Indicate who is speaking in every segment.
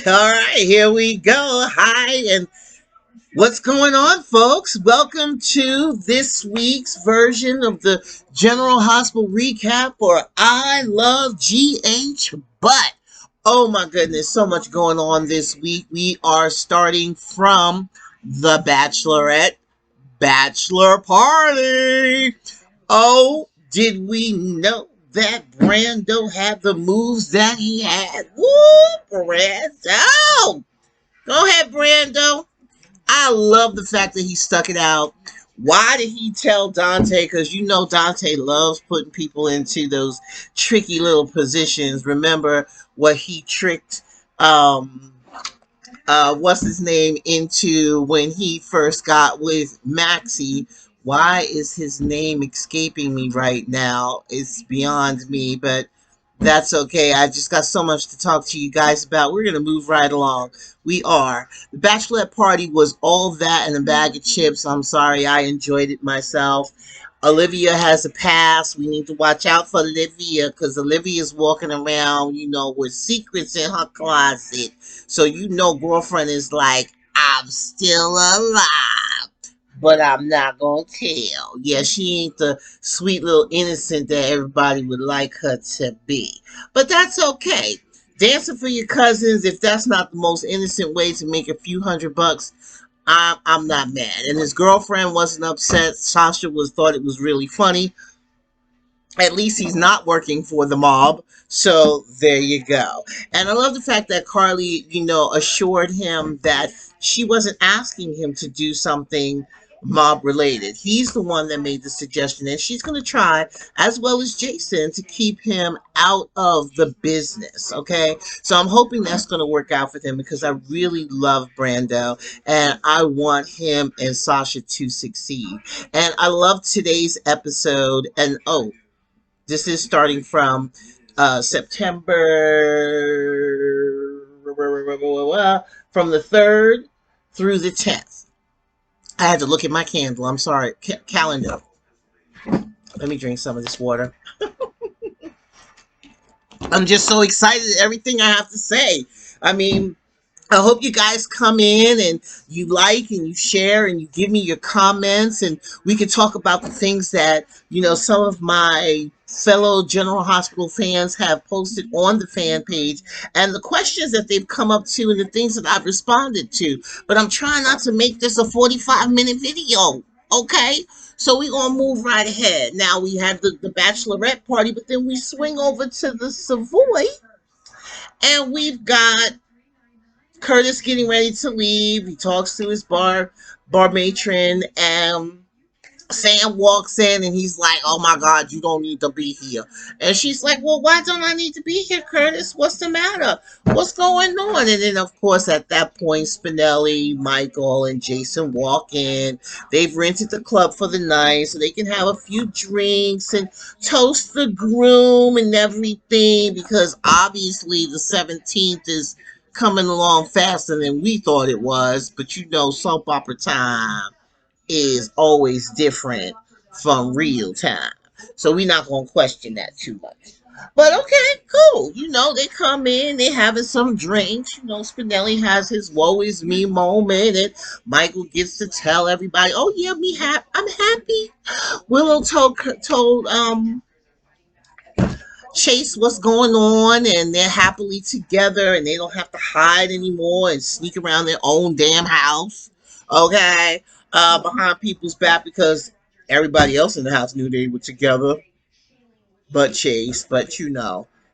Speaker 1: All right, here we go. Hi, and what's going on, folks? Welcome to this week's version of the General Hospital recap for I Love GH. But, oh my goodness, so much going on this week. We are starting from The Bachelorette Bachelor Party. Oh, did we know that Brando had the moves that he had? Woo, Brando! Go ahead, Brando. I love the fact that he stuck it out. Why did he tell Dante? Because you know Dante loves putting people into those tricky little positions. Remember what he tricked what's his name into when he first got with Maxie. Why is his name escaping me right now? It's beyond me, but that's okay. I just got so much to talk to you guys about. We're going to move right along. We are. The bachelorette party was all that and a bag of chips. I'm sorry. I enjoyed it myself. Olivia has a pass. We need to watch out for Olivia because Olivia's walking around, with secrets in her closet. So, girlfriend is like, I'm still alive, but I'm not going to tell. Yeah, she ain't the sweet little innocent that everybody would like her to be. But that's okay. Dancing for your cousins, if that's not the most innocent way to make a few $100, I'm not mad. And his girlfriend wasn't upset. Sasha thought it was really funny. At least he's not working for the mob. So there you go. And I love the fact that Carly, assured him that she wasn't asking him to do something mob related. He's the one that made the suggestion, and she's going to try, as well as Jason, to keep him out of the business. Okay. So I'm hoping that's going to work out for them because I really love Brando and I want him and Sasha to succeed. And I love today's episode. And this is starting from September, from the 3rd through the 10th. I had to look at my candle. I'm sorry. Calendar. Let me drink some of this water. I'm just so excited at everything I have to say. I mean, I hope you guys come in and you like and you share and you give me your comments and we can talk about the things that, some of my fellow General Hospital fans have posted on the fan page and the questions that they've come up to and the things that I've responded to. But I'm trying not to make this a 45-minute video, okay? So we're going to move right ahead. Now we have the bachelorette party, but then we swing over to the Savoy and we've got Curtis getting ready to leave. He talks to his bar matron, and Sam walks in and he's like, "Oh my God, you don't need to be here." And she's like, "Well, why don't I need to be here, Curtis? What's the matter? What's going on?" And then, of course, at that point, Spinelli, Michael, and Jason walk in. They've rented the club for the night so they can have a few drinks and toast the groom and everything because obviously the 17th is coming along faster than we thought it was. But soap opera time is always different from real time. So we're not going to question that too much. But okay, cool. They come in, they having some drinks. Spinelli has his woe is me moment, and Michael gets to tell everybody, "Oh yeah, I'm happy." Willow told Chase what's going on, and they're happily together, and they don't have to hide anymore and sneak around their own damn house. Okay, behind people's back because everybody else in the house knew they were together but Chase. But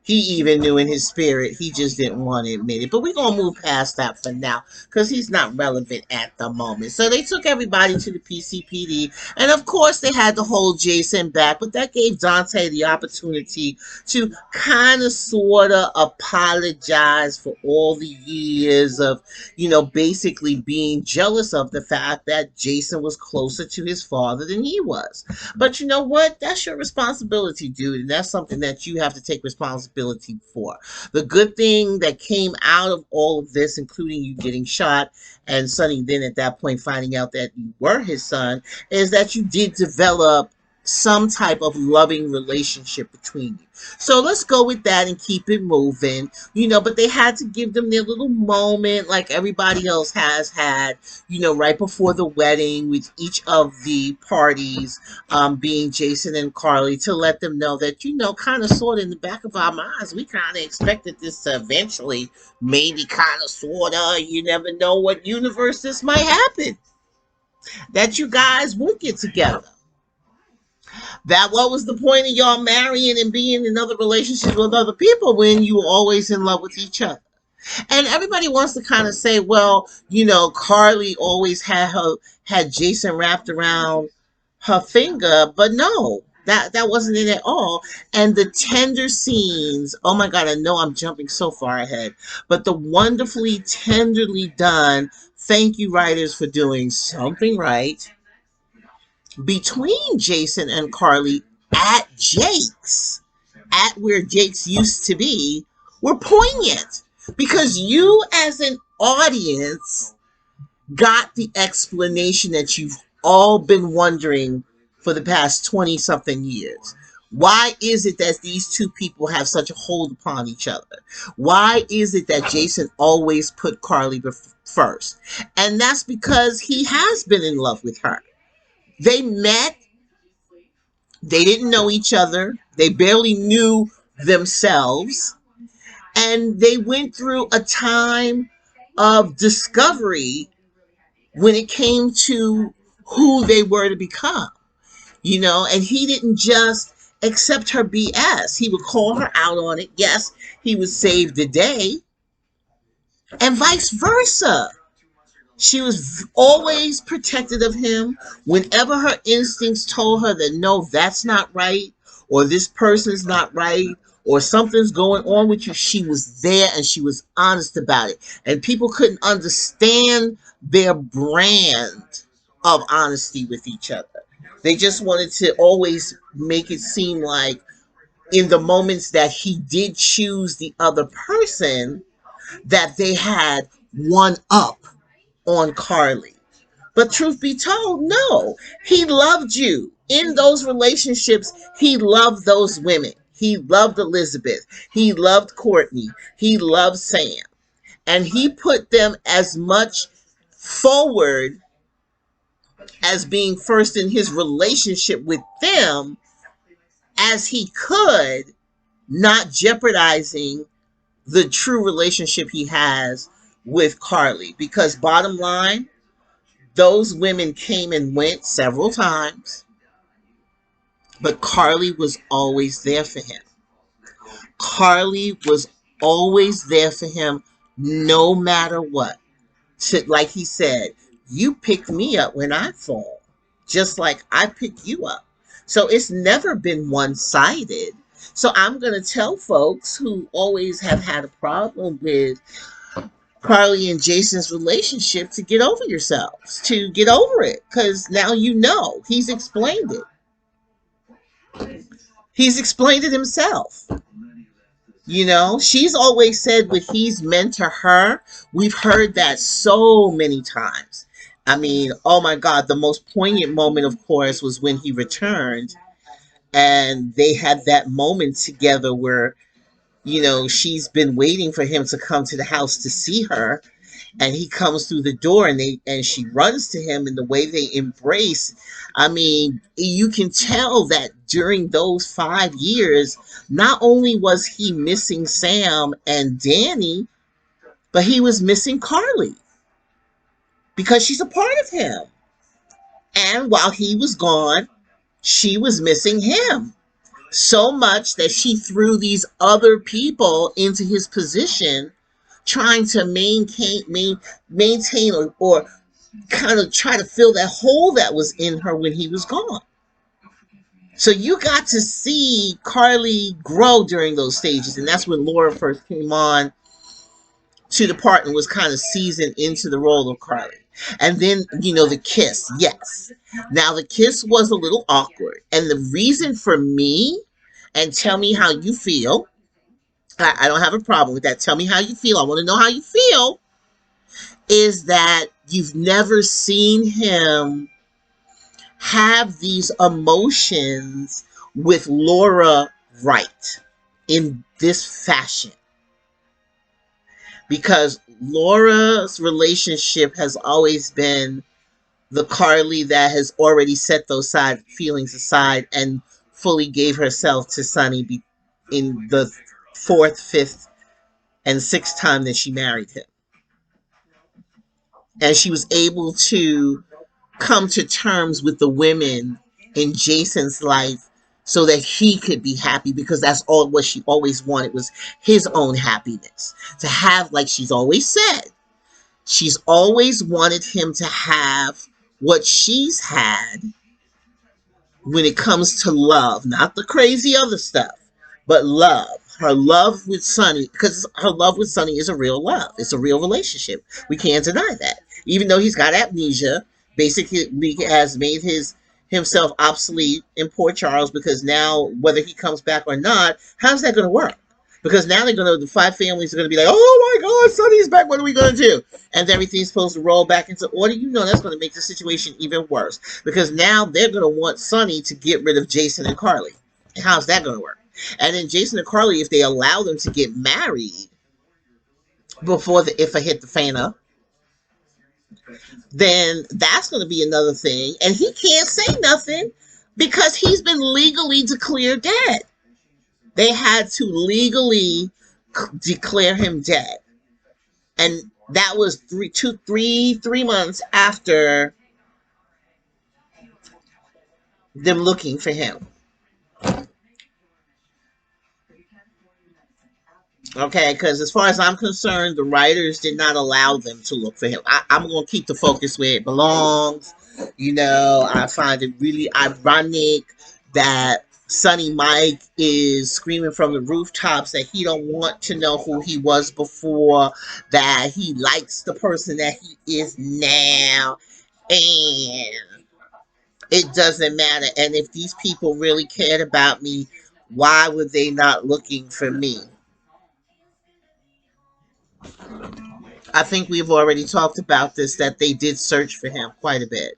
Speaker 1: he even knew in his spirit. He just didn't want to admit it. But we're going to move past that for now because he's not relevant at the moment. So they took everybody to the PCPD. And of course, they had to hold Jason back. But that gave Dante the opportunity to kind of sort of apologize for all the years of, basically being jealous of the fact that Jason was closer to his father than he was. But you know what? That's your responsibility, dude. And that's something that you have to take responsibility for. The good thing that came out of all of this, including you getting shot and Sonny then at that point finding out that you were his son, is that you did develop some type of loving relationship between you. So let's go with that and keep it moving, but they had to give them their little moment like everybody else has had, right before the wedding with each of the parties, being Jason and Carly, to let them know that, kind of sort of in the back of our minds, we kind of expected this to eventually, maybe kind of sort of, you never know what universe this might happen, that you guys would get together. That what was the point of y'all marrying and being in other relationships with other people when you were always in love with each other? And everybody wants to kind of say, well, Carly always had Jason wrapped around her finger, but no, that wasn't it at all. And the tender scenes, oh my God, I know I'm jumping so far ahead, but the wonderfully tenderly done, thank you writers for doing something right between Jason and Carly at Jake's, at where Jake's used to be, were poignant because you, as an audience, got the explanation that you've all been wondering for the past 20 something years. Why is it that these two people have such a hold upon each other? Why is it that Jason always put Carly first? And that's because he has been in love with her. They met, they didn't know each other, they barely knew themselves, and they went through a time of discovery when it came to who they were to become, and he didn't just accept her BS. He would call her out on it. Yes, he would save the day, and vice versa. She was always protective of him. Whenever her instincts told her that no, that's not right, or this person's not right, or something's going on with you, she was there and she was honest about it. And people couldn't understand their brand of honesty with each other. They just wanted to always make it seem like in the moments that he did choose the other person, that they had one up on Carly. But truth be told, no. He loved you. In those relationships, he loved those women. He loved Elizabeth. He loved Courtney. He loved Sam. And he put them as much forward as being first in his relationship with them as he could, not jeopardizing the true relationship he has with Carly. Because bottom line, those women came and went several times, but Carly was always there for him. Carly was always there for him no matter what. So, like he said, you pick me up when I fall, just like I pick you up. So it's never been one-sided. So I'm going to tell folks who always have had a problem with Carly and Jason's relationship to get over yourselves, to get over it, because now he's explained it. He's explained it himself. She's always said what he's meant to her. We've heard that so many times. I mean, oh my God, the most poignant moment, of course, was when he returned and they had that moment together where, she's been waiting for him to come to the house to see her. And he comes through the door and she runs to him, and the way they embrace, I mean, you can tell that during those 5 years, not only was he missing Sam and Danny, but he was missing Carly because she's a part of him. And while he was gone, she was missing him so much that she threw these other people into his position, trying to maintain or kind of try to fill that hole that was in her when he was gone. So you got to see Carly grow during those stages, and that's when Laura first came on to the part and was kind of seasoned into the role of Carly. And then, the kiss. Yes. Now, the kiss was a little awkward. And the reason for me, and tell me how you feel, I don't have a problem with that. Tell me how you feel. I want to know how you feel. Is that you've never seen him have these emotions with Laura Wright in this fashion, because Laura's relationship has always been the Carly that has already set those side feelings aside and fully gave herself to Sonny in the fourth, fifth, and sixth time that she married him. And she was able to come to terms with the women in Jason's life so that he could be happy, because that's all what she always wanted, was his own happiness. To have, like she's always said, she's always wanted him to have what she's had when it comes to love, not the crazy other stuff, but love. Her love with Sonny, because her love with Sonny is a real love. It's a real relationship. We can't deny that. Even though he's got amnesia, basically has made himself obsolete in Port Charles, because now whether he comes back or not, how's that going to work? Because now the five families are going to be like, oh my God, Sonny's back. What are we going to do? And everything's supposed to roll back into order. You know that's going to make the situation even worse, because now they're going to want Sonny to get rid of Jason and Carly. And how's that going to work? And then Jason and Carly, if they allow them to get married before the IFA hit the fan up, then that's going to be another thing. And he can't say nothing because he's been legally declared dead. They had to legally declare him dead. And that was 3 months after them looking for him. Okay, because as far as I'm concerned, the writers did not allow them to look for him. I'm going to keep the focus where it belongs. I find it really ironic that Sonny Mike is screaming from the rooftops that he don't want to know who he was before, that he likes the person that he is now, and it doesn't matter. And if these people really cared about me, why were they not looking for me? I think we've already talked about this, that they did search for him quite a bit.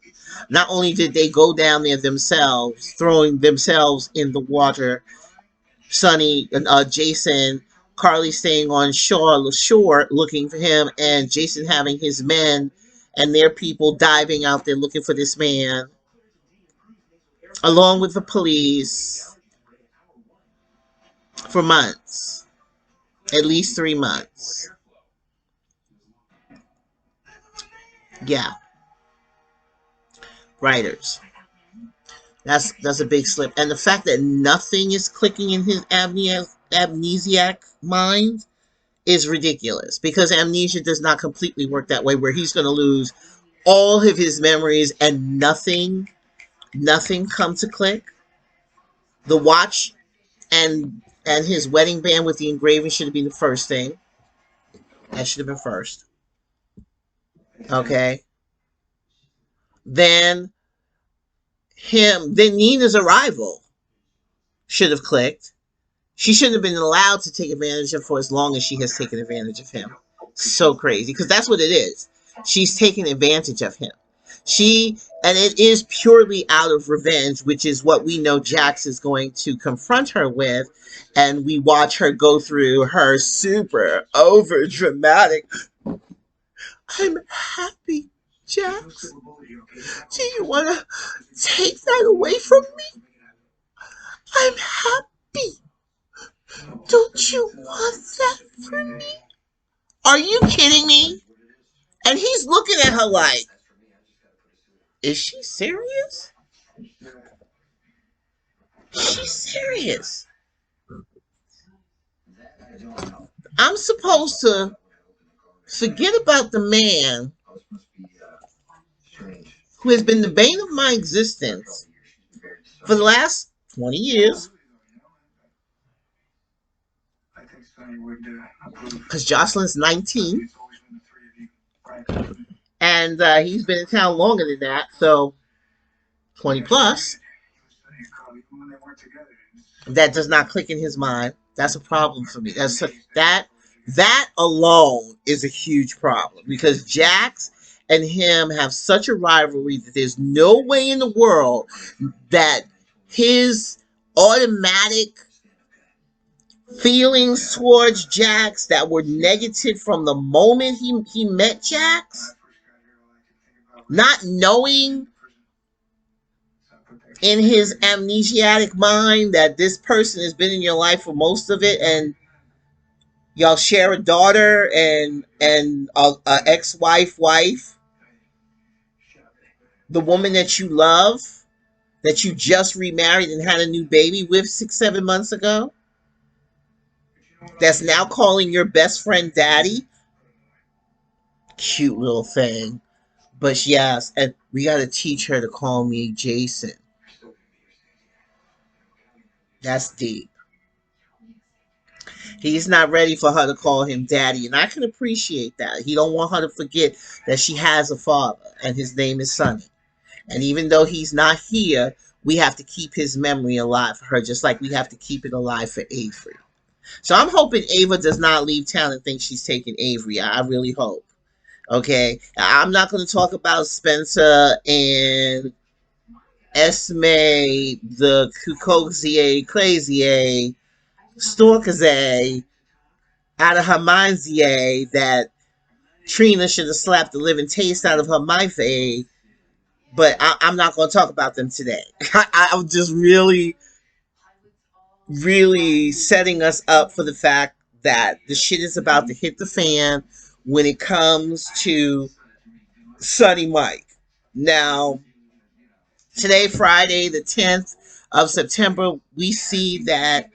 Speaker 1: Not only did they go down there themselves, throwing themselves in the water, Sonny and Jason, Carly staying on shore looking for him, and Jason having his men and their people diving out there looking for this man, along with the police, for months, at least 3 months. Yeah, writers. That's a big slip. And the fact that nothing is clicking in his amnesiac mind is ridiculous, because amnesia does not completely work that way, where he's going to lose all of his memories and nothing come to click. The watch and his wedding band with the engraving should have been the first thing. That should have been first. Okay. Then Nina's arrival should have clicked. She shouldn't have been allowed to take advantage of for as long as she has taken advantage of him. So crazy, because that's what it is. She's taking advantage of him. And it is purely out of revenge, which is what we know Jax is going to confront her with. And we watch her go through her super over dramatic, I'm happy, Jax. Do you want to take that away from me? I'm happy. Don't you want that for me? Are you kidding me? And he's looking at her like, is she serious? She's serious. I'm supposed to forget about the man who has been the bane of my existence for the last 20 years. Because Josslyn's 19. And he's been in town longer than that, so 20 plus. That does not click in his mind. That's a problem for me. That alone is a huge problem, because Jax and him have such a rivalry that there's no way in the world that his automatic feelings towards Jax that were negative from the moment he met Jax, not knowing in his amnesiac mind that this person has been in your life for most of it, and y'all share a daughter and a ex-wife, the woman that you love, that you just remarried and had a new baby with 6-7 months ago, that's now calling your best friend daddy. Cute little thing. But yes, and we got to teach her to call me Jason. That's deep. He's not ready for her to call him daddy, and I can appreciate that. He don't want her to forget that she has a father, and his name is Sonny. And even though he's not here, we have to keep his memory alive for her, just like we have to keep it alive for Avery. So I'm hoping Ava does not leave town and think she's taking Avery. I really hope. Okay, I'm not going to talk about Spencer and Esme, the Kukozie, Crazy, Storkazie, out of her mindsie, that Trina should have slapped the living taste out of her mouth. But I'm not going to talk about them today. I'm just really, really setting us up for the fact that the shit is about to hit the fan when it comes to Sonny Mike. Now, today, Friday, the 10th of September, we see that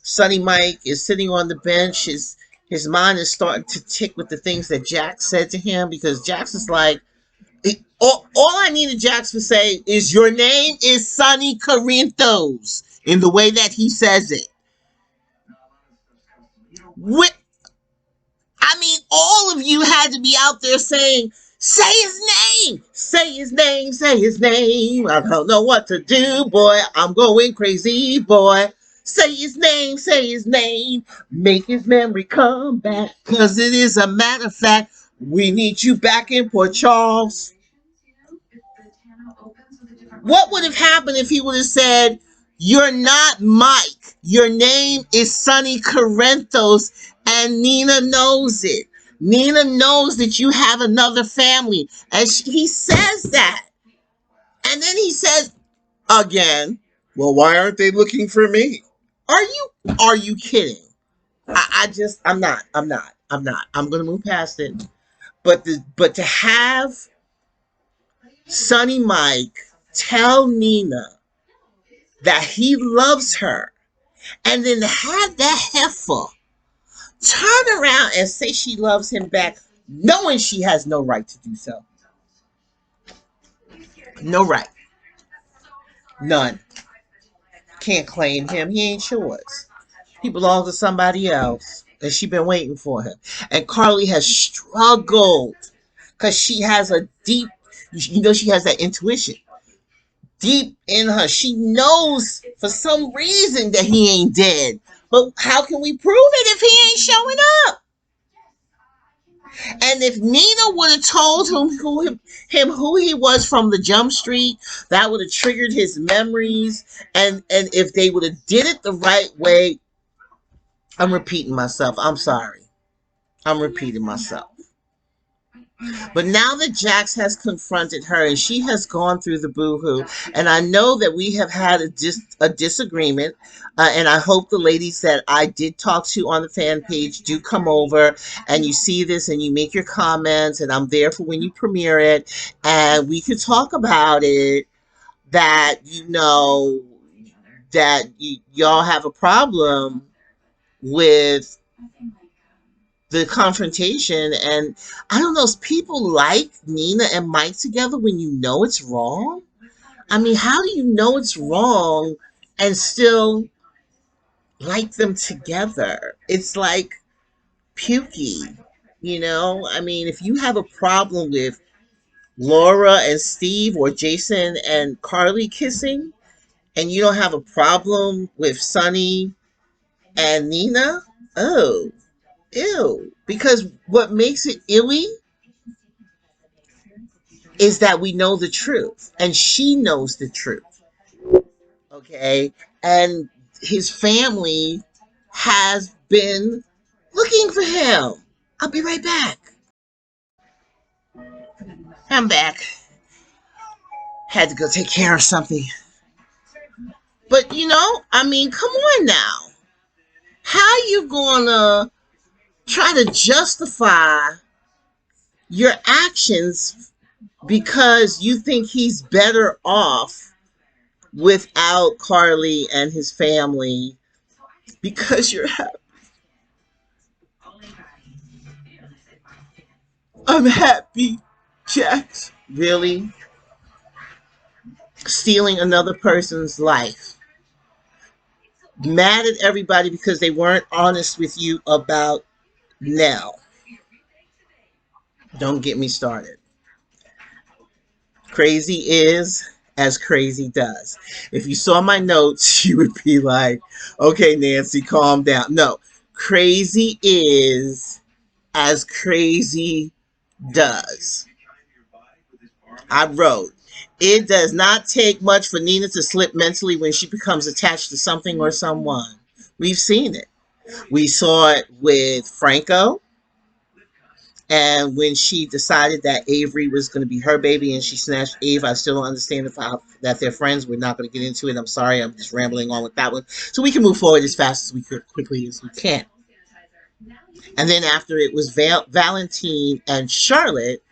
Speaker 1: Sonny Mike is sitting on the bench. His mind is starting to tick with the things that Jax said to him, because Jax is like, all I needed Jax to say is, your name is Sonny Corinthos, in the way that he says it. I mean, all of you had to be out there saying, say his name, say his name, say his name. I don't know what to do, boy. I'm going crazy, boy. Say his name, say his name. Make his memory come back. Because it is a matter of fact, we need you back in Port Charles. What would have happened if he would have said, you're not Mike. Your name is Sonny Corinthos, and Nina knows it. Nina knows that you have another family. And he says that. And then he says again, well, why aren't they looking for me? Are you kidding? I'm not. I'm going to move past it. But to have Sonny Mike tell Nina that he loves her, and then have that heifer turn around and say she loves him back, knowing she has no right to do so. No right. None. Can't claim him. He ain't yours. He belongs to somebody else. And she been waiting for him. And Carly has struggled because she has a deep, she has that intuition. Deep in her, she knows for some reason that he ain't dead. But how can we prove it if he ain't showing up? And if Nina would have told him who he was from the Jump Street, that would have triggered his memories. And if they would have did it the right way, I'm repeating myself. I'm sorry. I'm repeating myself. But now that Jax has confronted her and she has gone through the boohoo, and I know that we have had a disagreement, and I hope the ladies that I did talk to on the fan page do come over and you see this and you make your comments, and I'm there for when you premiere it, and we can talk about it, that y'all have a problem with the confrontation. And I don't know, people like Nina and Mike together when you know it's wrong. I mean, how do you know it's wrong and still like them together? It's like pukey, I mean, if you have a problem with Laura and Steve, or Jason and Carly kissing, and you don't have a problem with Sonny and Nina, ew. Because what makes it illy is that we know the truth, and she knows the truth. Okay, and his family has been looking for him. I'll be right back. I'm back. Had to go take care of something. But I mean, come on now. How you gonna try to justify your actions because you think he's better off without Carly and his family because you're happy? I'm happy, Jax. Really? Stealing another person's life. Mad at everybody because they weren't honest with you about Nell. Don't get me started. Crazy is as crazy does. If you saw my notes, you would be like, okay, Nancy, calm down. No, crazy is as crazy does. I wrote, it does not take much for Nina to slip mentally when she becomes attached to something or someone. We've seen it. We saw it with Franco. And when she decided that Avery was going to be her baby and she snatched Eve, I still don't understand that they're friends. We're not going to get into it. I'm sorry. I'm just rambling on with that one. So we can move forward as fast as we could, quickly as we can. And then after it was Valentine and Charlotte,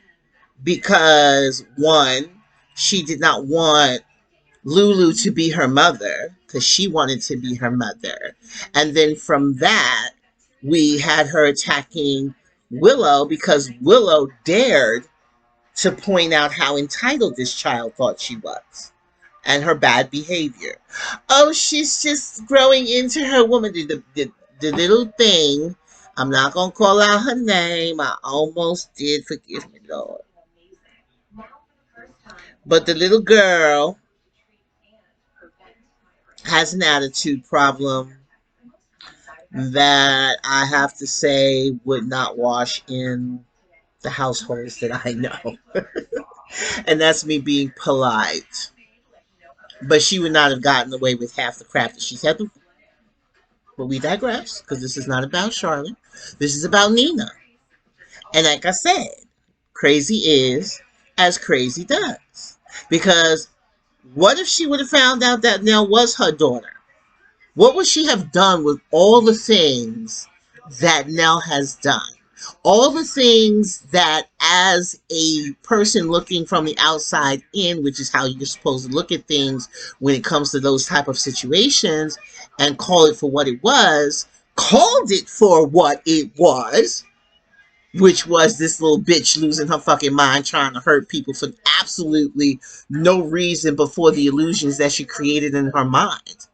Speaker 1: because one, she did not want Lulu to be her mother because she wanted to be her mother. And then from that, we had her attacking Willow because Willow dared to point out how entitled this child thought she was and her bad behavior. Oh, she's just growing into her woman. The little thing, I'm not going to call out her name. I almost did. Forgive me, Lord. But the little girl has an attitude problem that I have to say would not wash in the households that I know. And that's me being polite. But she would not have gotten away with half the crap that she's had to. But we digress, because this is not about Charlotte. This is about Nina. And like I said, crazy is as crazy does. Because what if she would have found out that Nell was her daughter? What would she have done with all the things that Nell has done? All the things that, as a person looking from the outside in, which is how you're supposed to look at things when it comes to those type of situations and call it for what it was, called it for what it was, which was this little bitch losing her fucking mind trying to hurt people for absolutely no reason before the illusions that she created in her mind.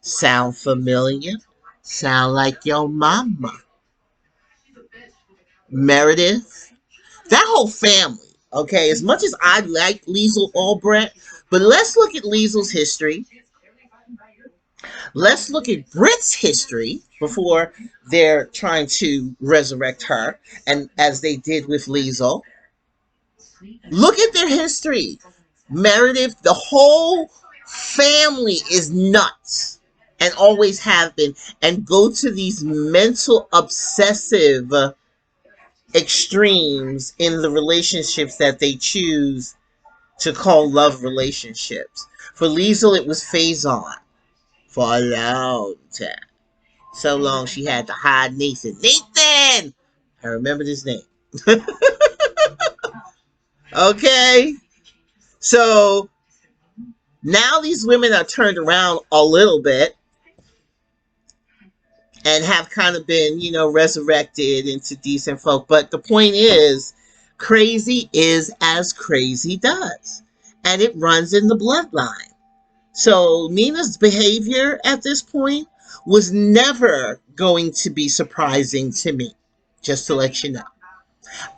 Speaker 1: Sound familiar? Sound like your mama. Meredith, that whole family, okay, as much as I like Liesl Albrecht, but let's look at Liesl's history. Let's look at Britt's history before they're trying to resurrect her, and as they did with Liesl. Look at their history. Meredith, the whole family is nuts and always have been, and go to these mental obsessive extremes in the relationships that they choose to call love relationships. For Liesl, it was Faison for a long time. So long she had to hide Nathan. Nathan! I remembered his name. Okay? So now these women are turned around a little bit and have kind of been, resurrected into decent folk. But the point is, crazy is as crazy does. And it runs in the bloodline. So Nina's behavior at this point was never going to be surprising to me. Just to let you know.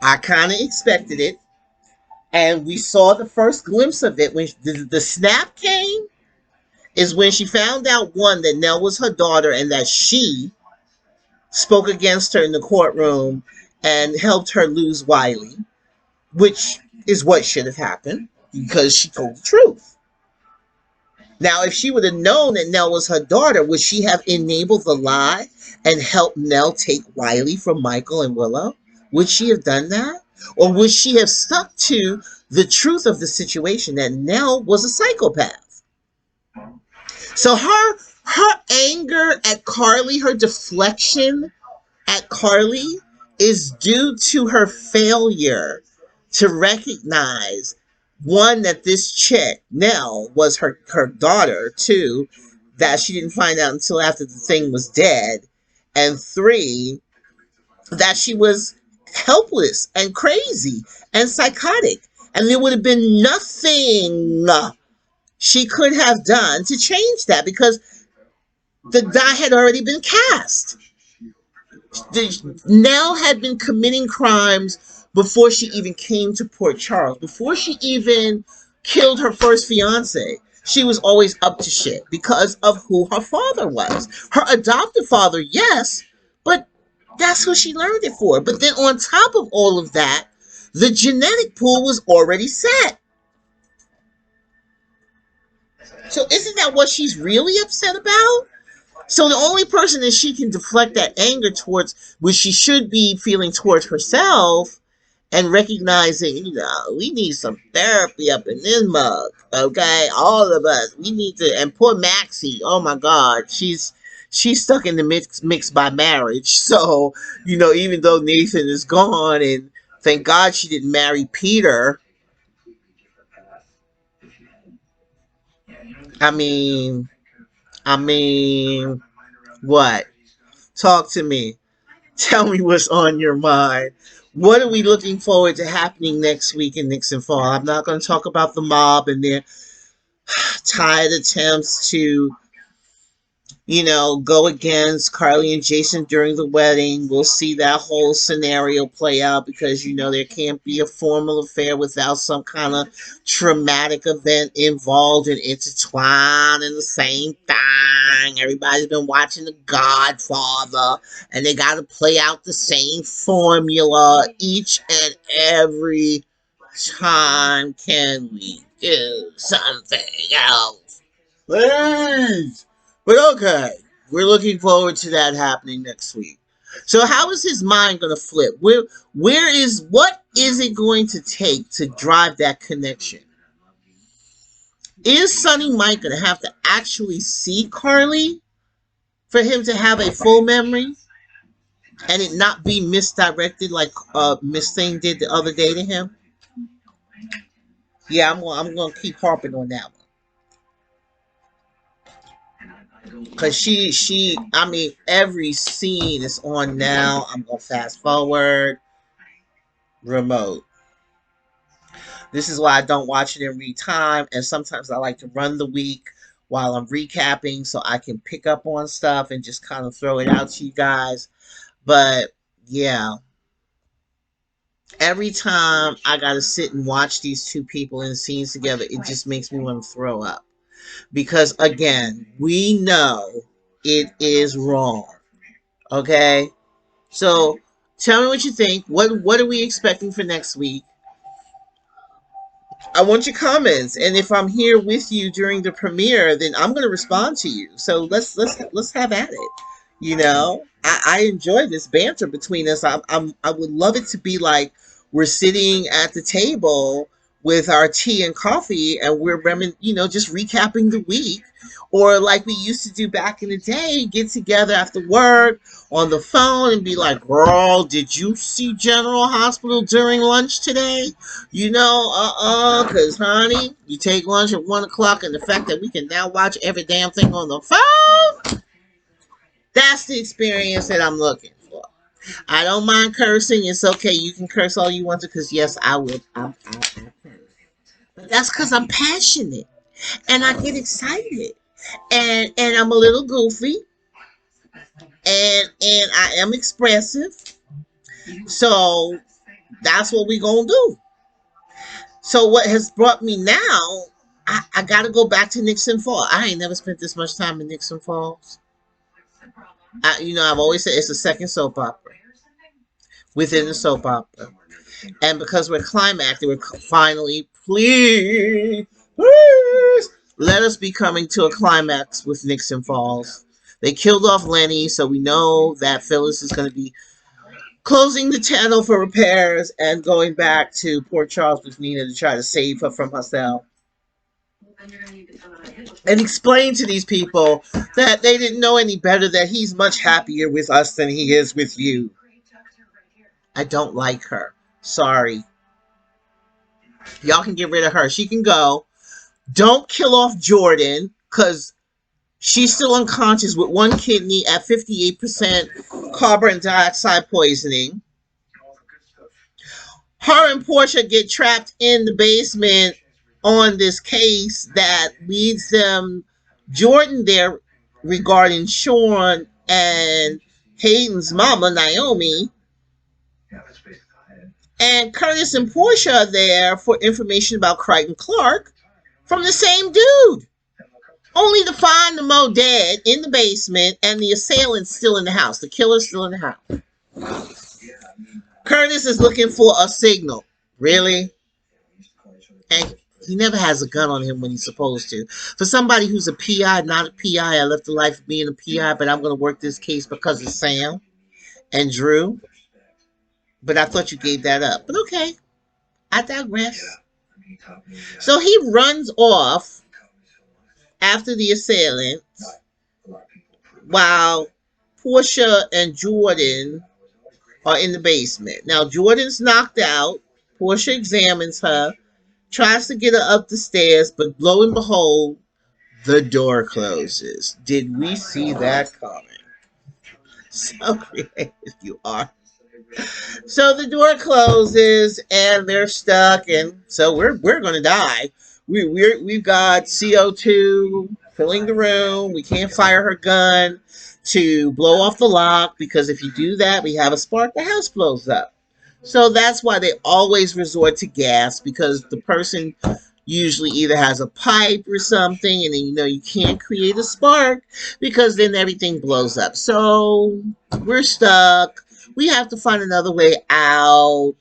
Speaker 1: I kind of expected it. And we saw the first glimpse of it when the snap came, is when she found out, one, that Nell was her daughter and that she spoke against her in the courtroom and helped her lose Wiley, which is what should have happened because she told the truth. Now, if she would have known that Nell was her daughter, would she have enabled the lie and helped Nell take Wiley from Michael and Willow? Would she have done that? Or would she have stuck to the truth of the situation that Nell was a psychopath? So her anger at Carly, her deflection at Carly is due to her failure to recognize, one, that this chick, Nell, was her daughter, two, that she didn't find out until after the thing was dead, and three, that she was helpless and crazy and psychotic. And there would have been nothing she could have done to change that because the die had already been cast. Nell had been committing crimes before she even came to Port Charles, before she even killed her first fiance. She was always up to shit because of who her father was. Her adoptive father, yes, but that's who she learned it for. But then on top of all of that, the genetic pool was already set. So isn't that what she's really upset about? So the only person that she can deflect that anger towards, which she should be feeling towards herself, and recognizing, we need some therapy up in this mug, okay? All of us, we need to. And poor Maxie, oh my God, she's stuck in the mix by marriage. So even though Nathan is gone, and thank God she didn't marry Peter. I mean, what? Talk to me. Tell me what's on your mind. What are we looking forward to happening next week in Nixon Fall? I'm not going to talk about the mob and their tired attempts to, go against Carly and Jason during the wedding. We'll see that whole scenario play out because, there can't be a formal affair without some kind of traumatic event involved and intertwined in the same thing. Everybody's been watching The Godfather and they got to play out the same formula each and every time. Can we do something else, please? But okay, we're looking forward to that happening next week. So how is his mind going to flip? What is it going to take to drive that connection? Is Sonny Mike going to have to actually see Carly for him to have a full memory and it not be misdirected like Miss Thing did the other day to him? Yeah, I'm going to keep harping on that one. Because every scene is on now. I'm going to fast forward. Remote. This is why I don't watch it in real time. And sometimes I like to run the week while I'm recapping so I can pick up on stuff and just kind of throw it out to you guys. But yeah. Every time I got to sit and watch these two people in scenes together, it just makes me want to throw up. Because again, we know it is wrong. Okay? So tell me what you think. What are we expecting for next week? I want your comments. And if I'm here with you during the premiere, then I'm gonna respond to you. So let's have at it. I enjoy this banter between us. I would love it to be like we're sitting at the table with our tea and coffee and we're just recapping the week, or like we used to do back in the day, get together after work on the phone and be like, girl, did you see General Hospital during lunch today? Because honey, you take lunch at 1 o'clock, and the fact that we can now watch every damn thing on the phone, that's the experience that I'm looking for. I don't mind cursing. It's okay. You can curse all you want to, because yes, I will. I curse. But that's because I'm passionate and I get excited, and I'm a little goofy, and I am expressive. So that's what we gonna do. So what has brought me now? I gotta go back to Nixon Falls. I ain't never spent this much time in Nixon Falls. I've always said it's a second soap opera within the soap opera. And because we're climactic, we're finally, please, let us be coming to a climax with Nixon Falls. They killed off Lenny, so we know that Phyllis is going to be closing the channel for repairs and going back to Port Charles with Nina to try to save her from herself. And explain to these people that they didn't know any better, that he's much happier with us than he is with you. I don't like her. Sorry. Y'all can get rid of her. She can go. Don't kill off Jordan, because she's still unconscious with one kidney at 58% carbon dioxide poisoning. Her and Portia get trapped in the basement on this case that leads them Jordan there regarding Sean and Hayden's mama, Naomi. And Curtis and Portia are there for information about Crichton Clark from the same dude. Only to find the Mo dead in the basement and the assailant still in the house. The killer's still in the house. Curtis is looking for a signal. Really? And he never has a gun on him when he's supposed to. For somebody who's a PI, not a PI, I left the life of being a PI, but I'm going to work this case because of Sam and Drew. But I thought you gave that up. But okay, I digress. So he runs off after the assailant while Portia and Jordan are in the basement. Now, Jordan's knocked out. Portia examines her, tries to get her up the stairs, but lo and behold, the door closes. Did we see that coming? So creative you are. So the door closes and they're stuck, and so we're going to die. We've got CO2 filling the room. We can't fire her gun to blow off the lock, because if you do that, we have a spark, the house blows up. So that's why they always resort to gas, because the person usually either has a pipe or something, and then you can't create a spark because then everything blows up. So we're stuck. We have to find another way out.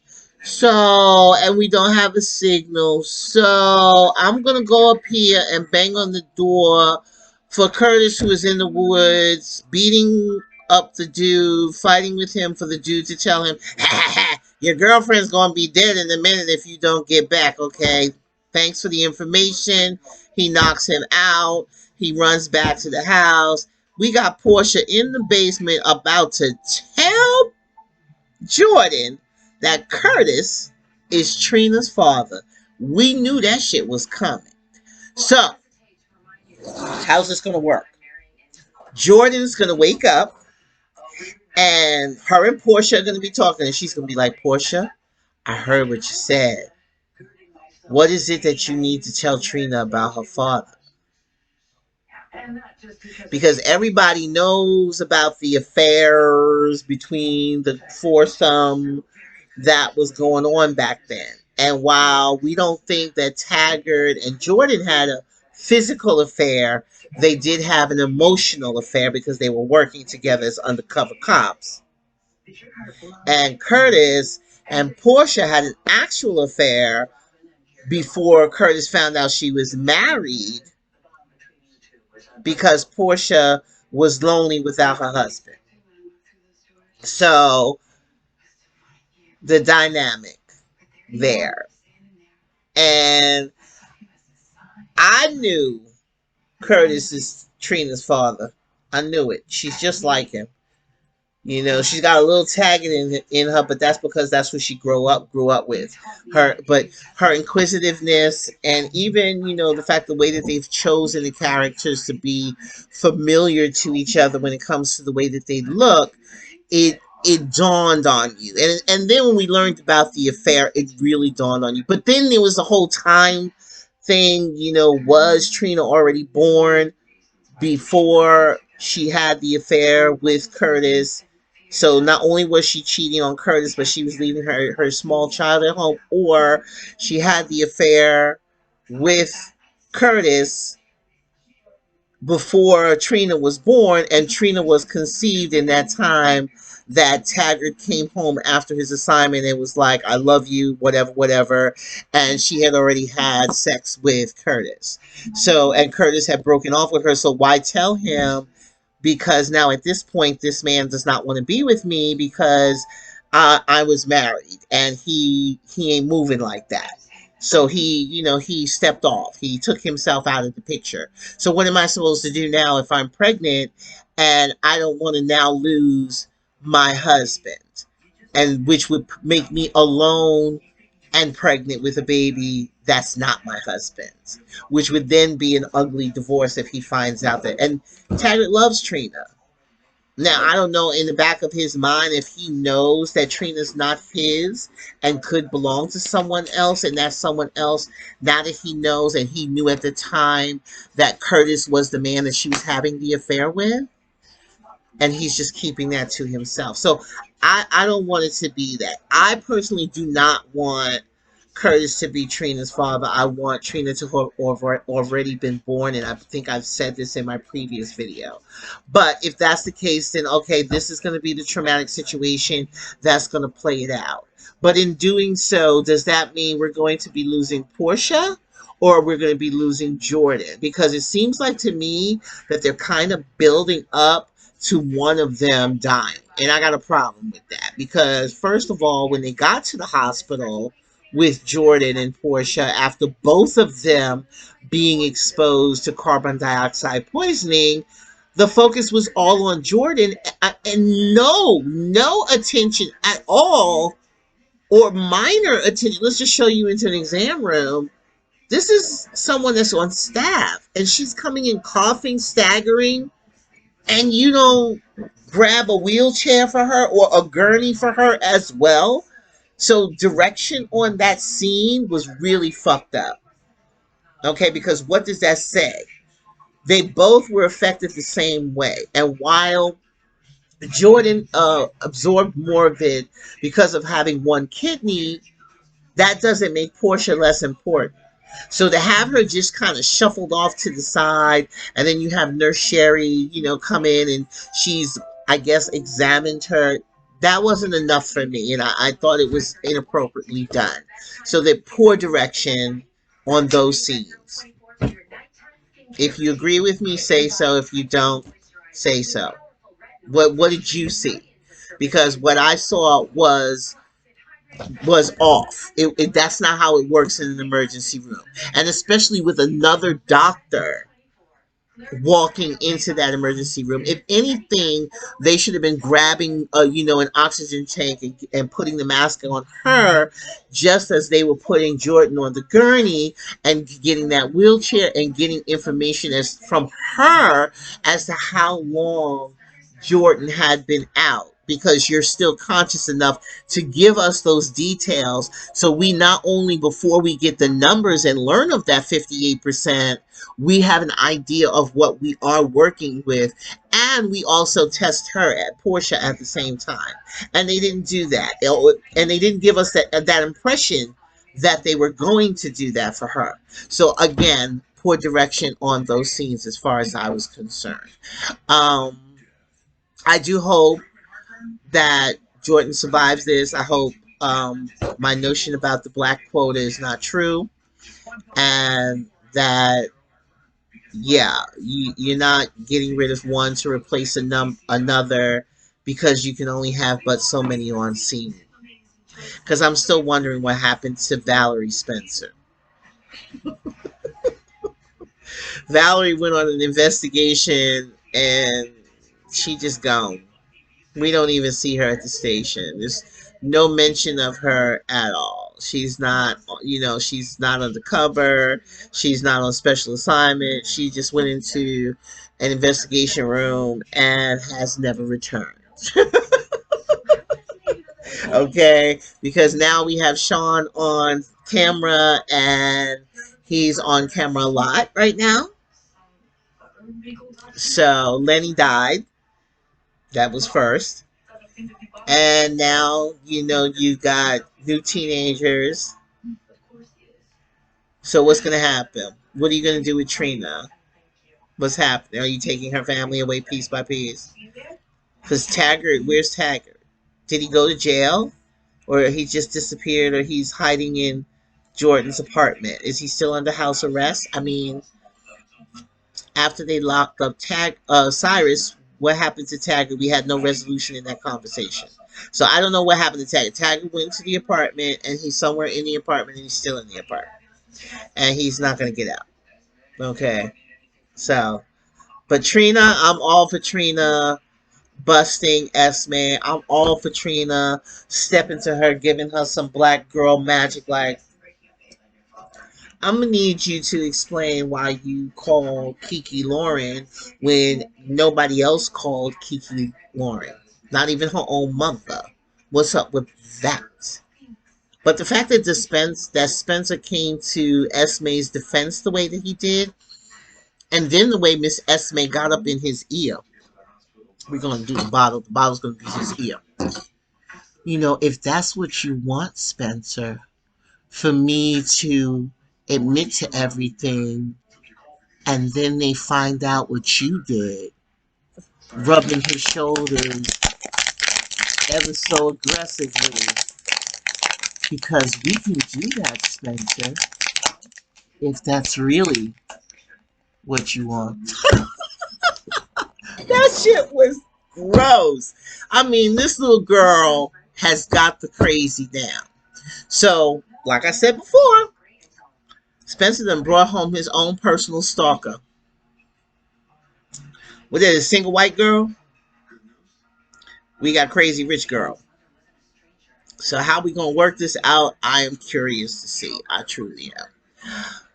Speaker 1: So, and we don't have a signal. So I'm going to go up here and bang on the door for Curtis, who is in the woods, beating up the dude, fighting with him for the dude to tell him, ha ha ha, your girlfriend's going to be dead in a minute if you don't get back, okay? Thanks for the information. He knocks him out. He runs back to the house. We got Portia in the basement about to tell Jordan that Curtis is Trina's father. We knew that shit was coming. So, how's this going to work? Jordan's going to wake up, and her and Portia are going to be talking, and she's going to be like, Portia, I heard what you said. What is it that you need to tell Trina about her father? Because everybody knows about the affairs between the foursome that was going on back then. And while we don't think that Taggart and Jordan had a physical affair, they did have an emotional affair because they were working together as undercover cops. And Curtis and Portia had an actual affair before Curtis found out she was married, because Portia was lonely without her husband. So the dynamic there. And I knew Curtis is Trina's father. I knew it. She's just like him. She's got a little Taggart in her, but that's because that's what she grew up with. But her inquisitiveness, and even, the fact, the way that they've chosen the characters to be familiar to each other when it comes to the way that they look, it dawned on you. And then when we learned about the affair, it really dawned on you. But then there was the whole time thing, was Trina already born before she had the affair with Curtis? So not only was she cheating on Curtis, but she was leaving her small child at home, or she had the affair with Curtis before Trina was born, and Trina was conceived in that time that Taggart came home after his assignment and was like, I love you, whatever, whatever. And she had already had sex with Curtis. So, and Curtis had broken off with her. So why tell him? Because now at this point, this man does not want to be with me because I was married and he ain't moving like that. So he stepped off. He took himself out of the picture. So what am I supposed to do now if I'm pregnant and I don't want to now lose my husband, and which would make me alone and pregnant with a baby that's not my husband's, which would then be an ugly divorce if he finds out that. And Taggart loves Trina. Now, I don't know in the back of his mind if he knows that Trina's not his and could belong to someone else, and that someone else, now that he knows and he knew at the time that Curtis was the man that she was having the affair with, and he's just keeping that to himself. So I don't want it to be that. I personally do not want Curtis to be Trina's father. I want Trina to have already been born, and I think I've said this in my previous video. But if that's the case, then okay, this is going to be the traumatic situation that's going to play it out. But in doing so, does that mean we're going to be losing Portia? Or we're going to be losing Jordan? Because it seems like to me that they're kind of building up to one of them dying. And I got a problem with that. Because first of all, when they got to the hospital with Jordan and Portia, after both of them being exposed to carbon dioxide poisoning, the focus was all on Jordan, and no attention at all, or minor attention. Let's just show you into an exam room. This is someone that's on staff, and she's coming in coughing, staggering, and you don't grab a wheelchair for her or a gurney for her as well. So direction on that scene was really fucked up. Okay, because what does that say? They both were affected the same way. And while Jordan absorbed more of it because of having one kidney, that doesn't make Portia less important. So to have her just kind of shuffled off to the side, and then you have Nurse Sherry, come in and she's, I guess, examined her. That wasn't enough for me, and I thought it was inappropriately done. So that poor direction on those scenes. If you agree with me, say so. If you don't, say so. What did you see? Because what I saw was off. That's not how it works in an emergency room, and especially with another doctor walking into that emergency room. If anything, they should have been grabbing, an oxygen tank and putting the mask on her, just as they were putting Jordan on the gurney and getting that wheelchair and getting information from her as to how long Jordan had been out, because you're still conscious enough to give us those details, so we not only, before we get the numbers and learn of that 58%, we have an idea of what we are working with, and we also test her at Portia at the same time. And they didn't do that, and they didn't give us that impression that they were going to do that for her. So again, poor direction on those scenes as far as I was concerned. I do hope that Jordan survives this. I hope my notion about the black quota is not true, and that, yeah, you're not getting rid of one to replace another because you can only have but so many on scene. Because I'm still wondering what happened to Valerie Spencer. Valerie went on an investigation and she just gone. We don't even see her at the station. There's no mention of her at all. She's not, she's not undercover. She's not on special assignment. She just went into an investigation room and has never returned. Okay, because now we have Sean on camera, and he's on camera a lot right now. So Lenny died. That was first. And now, you got new teenagers. So what's going to happen? What are you going to do with Trina? What's happening? Are you taking her family away piece by piece? Because Taggart, where's Taggart? Did he go to jail? Or he just disappeared, or he's hiding in Jordan's apartment? Is he still under house arrest? I mean, after they locked up Cyrus, what happened to Taggart? We had no resolution in that conversation. So I don't know what happened to Taggart. Taggart went to the apartment, and he's somewhere in the apartment, and he's still in the apartment, and he's not going to get out. Okay, so but Trina, I'm all for Trina busting Esme. I'm all for Trina stepping to her, giving her some black girl magic. Like, I'm gonna need you to explain why you call Kiki Lauren when nobody else called Kiki Lauren, not even her own mother. What's up with that? But the fact that Spencer came to Esme's defense the way that he did, and then the way Miss Esme got up in his ear. We're gonna do the bottle. The bottle's gonna be his ear. You know, if that's what you want, Spencer, for me to admit to everything, and then they find out what you did, rubbing his shoulders ever so aggressively, because we can do that, Spencer, if that's really what you want. That shit was gross. I mean, this little girl has got the crazy down. So, like I said before, Spencer done brought home his own personal stalker. Was that a single white girl? We got crazy rich girl. So how we gonna work this out? I am curious to see. I truly am.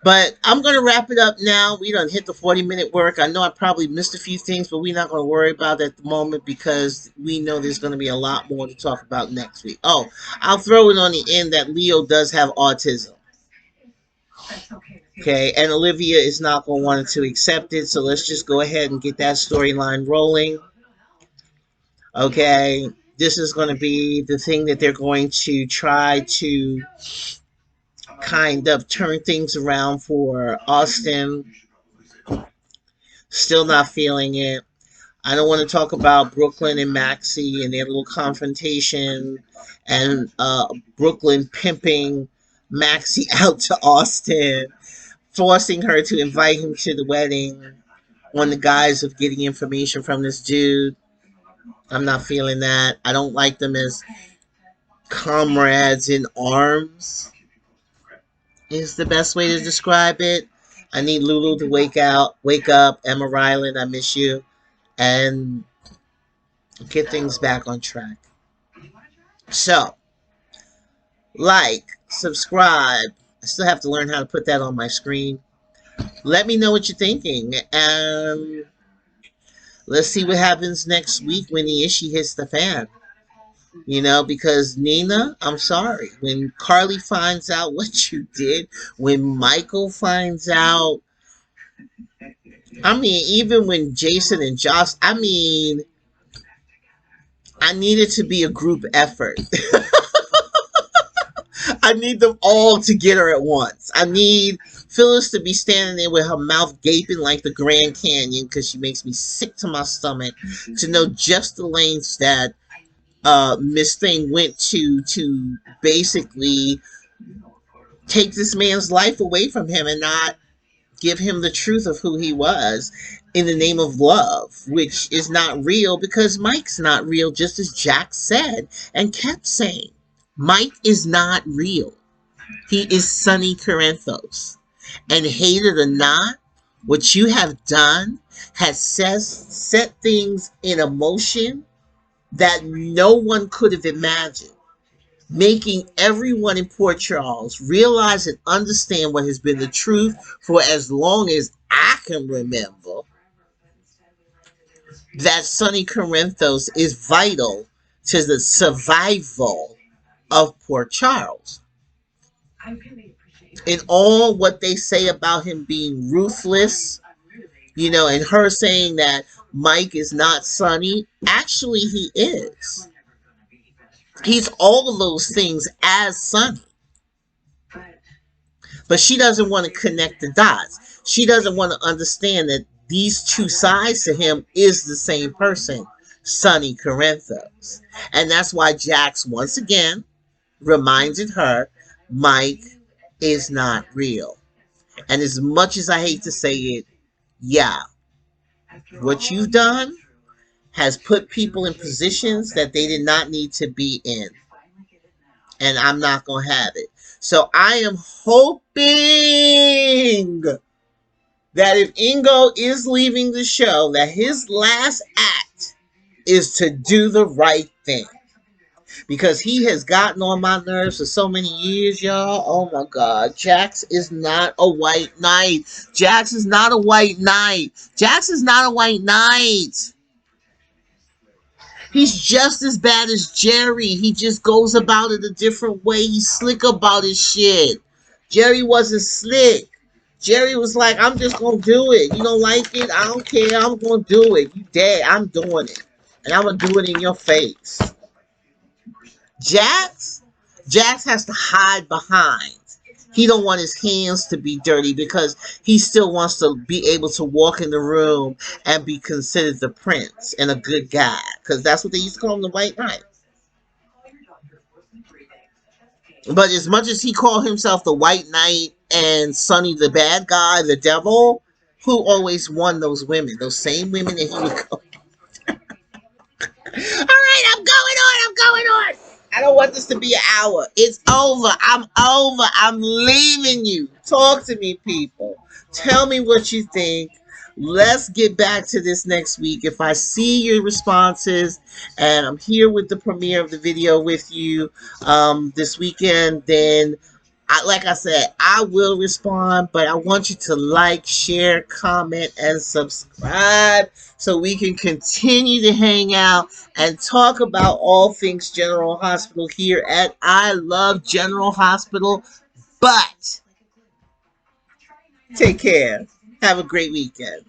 Speaker 1: But I'm gonna wrap it up now. We done hit the 40-minute mark. I know I probably missed a few things, but we're not gonna worry about it at the moment because we know there's gonna be a lot more to talk about next week. Oh, I'll throw it on the end that Leo does have autism. Okay, and Olivia is not gonna want to accept it, so let's just go ahead and get that storyline rolling. Okay, this is going to be the thing that they're going to try to kind of turn things around for Austin. Still not feeling it. I don't want to talk about Brooklyn and Maxie and their little confrontation and Brooklyn pimping Maxie out to Austin, forcing her to invite him to the wedding on the guise of getting information from this dude. I'm not feeling that. I don't like them as comrades in arms is the best way to describe it. I need Lulu to wake up. Emma Ryland, I miss you, and get things back on track. So, like, subscribe. I still have to learn how to put that on my screen. Let me know what you're thinking, and let's see what happens next week when the issue hits the fan. You know, because Nina, I'm sorry. When Carly finds out what you did, when Michael finds out, I mean, even when Jason and Josh, I mean, I need it to be a group effort. I need them all to get her at once. I need Phyllis to be standing there with her mouth gaping like the Grand Canyon because she makes me sick to my stomach to know just the lengths that Miss Thing went to basically take this man's life away from him and not give him the truth of who he was in the name of love, which is not real because Mike's not real, just as Jack said and kept saying. Mike is not real. He is Sonny Corinthos. And hate it or not, what you have done has set things in a motion that no one could have imagined, making everyone in Port Charles realize and understand what has been the truth for as long as I can remember, that Sonny Corinthos is vital to the survival of Port Charles. And all what they say about him being ruthless, you know, and her saying that Mike is not Sonny, actually he is. He's all of those things as Sonny. But she doesn't want to connect the dots. She doesn't want to understand that these two sides to him is the same person. Sonny Corinthos. And that's why Jax once again reminded her Mike is not real. And as much as I hate to say it, yeah, what you've done has put people in positions that they did not need to be in. And I'm not going to have it. So I am hoping that if Ingo is leaving the show, that his last act is to do the right thing. Because he has gotten on my nerves for so many years, y'all. Oh my God. Jax is not a white knight. Jax is not a white knight. Jax is not a white knight. He's just as bad as Jerry. He just goes about it a different way. He's slick about his shit. Jerry wasn't slick. Jerry was like, I'm just going to do it. You don't like it? I don't care. I'm going to do it. You dead. I'm doing it. And I'm going to do it in your face. Jax has to hide behind. He don't want his hands to be dirty because he still wants to be able to walk in the room and be considered the prince and a good guy. Because that's what they used to call him, the White Knight. But as much as he called himself the White Knight and Sonny the bad guy, the devil, who always won those women? Those same women that he would go. All right, I'm going on. I don't want this to be an hour. It's over. I'm over. I'm leaving you. Talk to me, people. Tell me what you think. Let's get back to this next week. If I see your responses and I'm here with the premiere of the video with you this weekend, then like I said, I will respond, but I want you to like, share, comment, and subscribe so we can continue to hang out and talk about all things General Hospital here at I Love General Hospital. But take care. Have a great weekend.